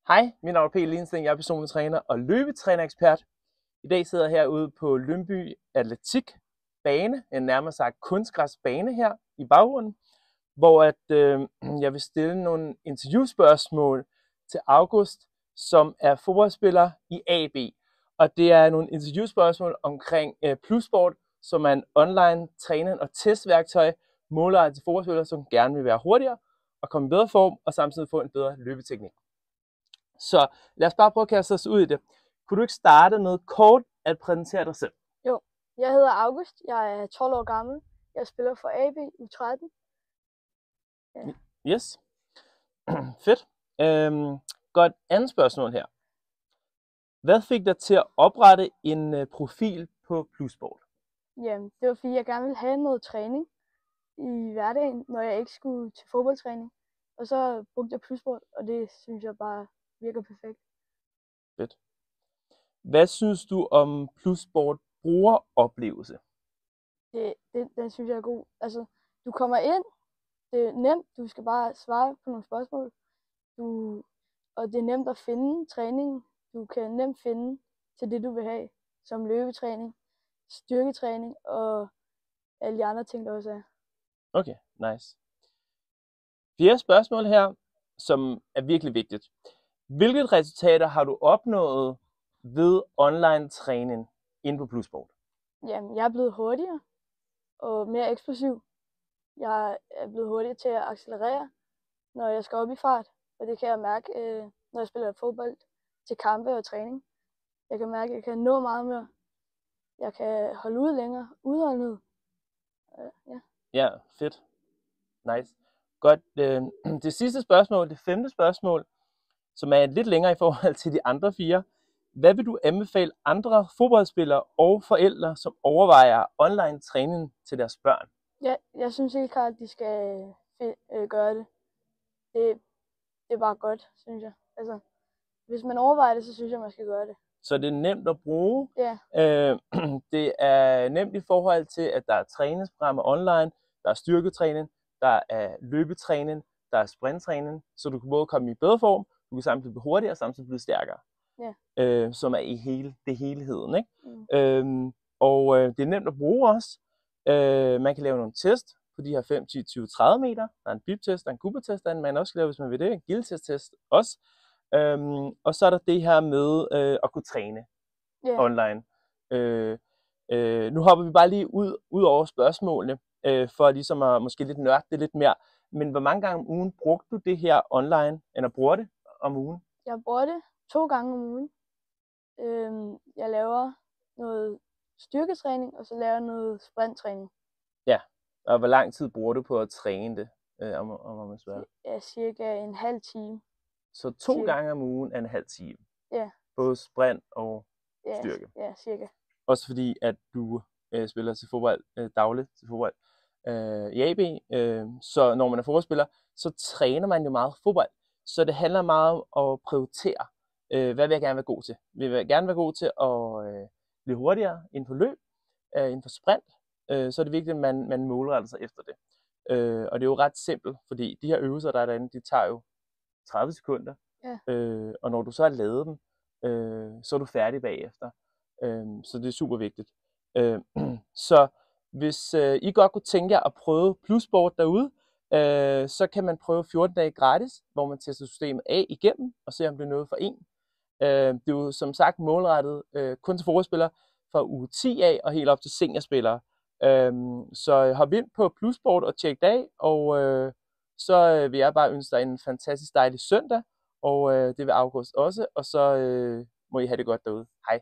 Hej, mit navn er Peter Linsten, jeg er personlig træner og løbetrænerekspert. I dag sidder jeg herude på Lyngby Atletik bane, en nærmere sagt kunstgræsbane her i baggrunden, hvor jeg vil stille nogle interviewspørgsmål til August, som er fodboldspiller i AB. Og det er nogle interviewspørgsmål omkring Plussport, som er en online træning og testværktøj målrettet til fodboldspillere, som gerne vil være hurtigere og komme i bedre form og samtidig få en bedre løbeteknik. Så lad os bare prøve at kaste os ud i det. Kunne du ikke starte med kort at præsentere dig selv? Jo, jeg hedder August, jeg er 12 år gammel, jeg spiller for AB U13. Ja. Yes. Fedt. Godt, andet spørgsmål her. Hvad fik dig til at oprette en profil på Plussport? Jamen, det var fordi jeg gerne ville have noget træning i hverdagen, når jeg ikke skulle til fodboldtræning. Og så brugte jeg Plussport, og det synes jeg bare virker perfekt. Fedt. Hvad synes du om Plussport brugeroplevelse? Den synes jeg er god. Altså, du kommer ind, det er nemt, du skal bare svare på nogle spørgsmål. Og det er nemt at finde træning. Du kan nemt finde til det, du vil have, som løbetræning, styrketræning og alle de andre ting, der også er. Okay, nice. Fjerde spørgsmål her, som er virkelig vigtigt. Hvilke resultater har du opnået ved online træning inde på Plussport? Jamen, jeg er blevet hurtigere og mere eksplosiv. Jeg er blevet hurtigere til at accelerere, når jeg skal op i fart. Og det kan jeg mærke, når jeg spiller fodbold til kampe og træning. Jeg kan mærke, at jeg kan nå meget mere. Jeg kan holde ud længere. Udholdenhed. Ja. Ja, fedt. Nice. Godt. Det sidste spørgsmål, det femte spørgsmål, som er lidt længere i forhold til de andre fire. Hvad vil du anbefale andre fodboldspillere og forældre, som overvejer online træning til deres børn? Ja, jeg synes helt klart, at de skal gøre det. Det er bare godt, synes jeg. Altså, hvis man overvejer det, så synes jeg, man skal gøre det. Så det er nemt at bruge. Ja. Det er nemt i forhold til, at der er træningsprogrammer online, der er styrketræning, der er løbetræning, der er sprinttræning, så du kan både komme i bedre form, du kan samtidig blive hurtigere og samtidig blive stærkere. Ja. Som er i helheden. Ikke? Det er nemt at bruge også. Man kan lave nogle test på de her 5, 10, 20, 30 meter. Der er en bip-test, der er en Cooper-test, der er en man også kan lave, hvis man vil det. En Giltest-test også. Og så er der det her med at kunne træne online. Nu hopper vi bare lige ud over spørgsmålene, for ligesom at måske lidt nørde det lidt mere. Men hvor mange gange om ugen brugte du det her online, eller bruger det om ugen? Jeg bruger det 2 gange om ugen. Jeg laver noget styrketræning, og så laver jeg noget sprinttræning. Ja, og hvor lang tid bruger du på at træne det, om man spørger? Ja, cirka en halv time. Så 2 gange om ugen er en halv time? Ja. Både sprint og styrke? Ja, cirka. Også fordi, at du spiller til fodbold dagligt til fodbold i AB, så når man er fodboldspiller, så træner man jo meget fodbold. Så det handler meget om at prioritere, hvad vil jeg gerne være god til. Vil jeg gerne være god til at blive hurtigere inden for løb, inden for sprint, så er det vigtigt, at man målretter sig efter det. Og det er jo ret simpelt, fordi de her øvelser, der er derinde, de tager jo 30 sekunder, og når du så har lavet dem, så er du færdig bagefter. Så det er super vigtigt. Så hvis I godt kunne tænke jer at prøve Plussport derude, så kan man prøve 14 dage gratis, hvor man tester systemet af igennem og ser, om det er noget for en. Det er jo som sagt målrettet kun til fodboldspillere fra uge 10 af og helt op til seniorspillere. Så hop ind på Plussport og tjek det af, og så vil jeg bare ønske dig en fantastisk dejlig søndag, og det vil August også, og så må I have det godt derude. Hej.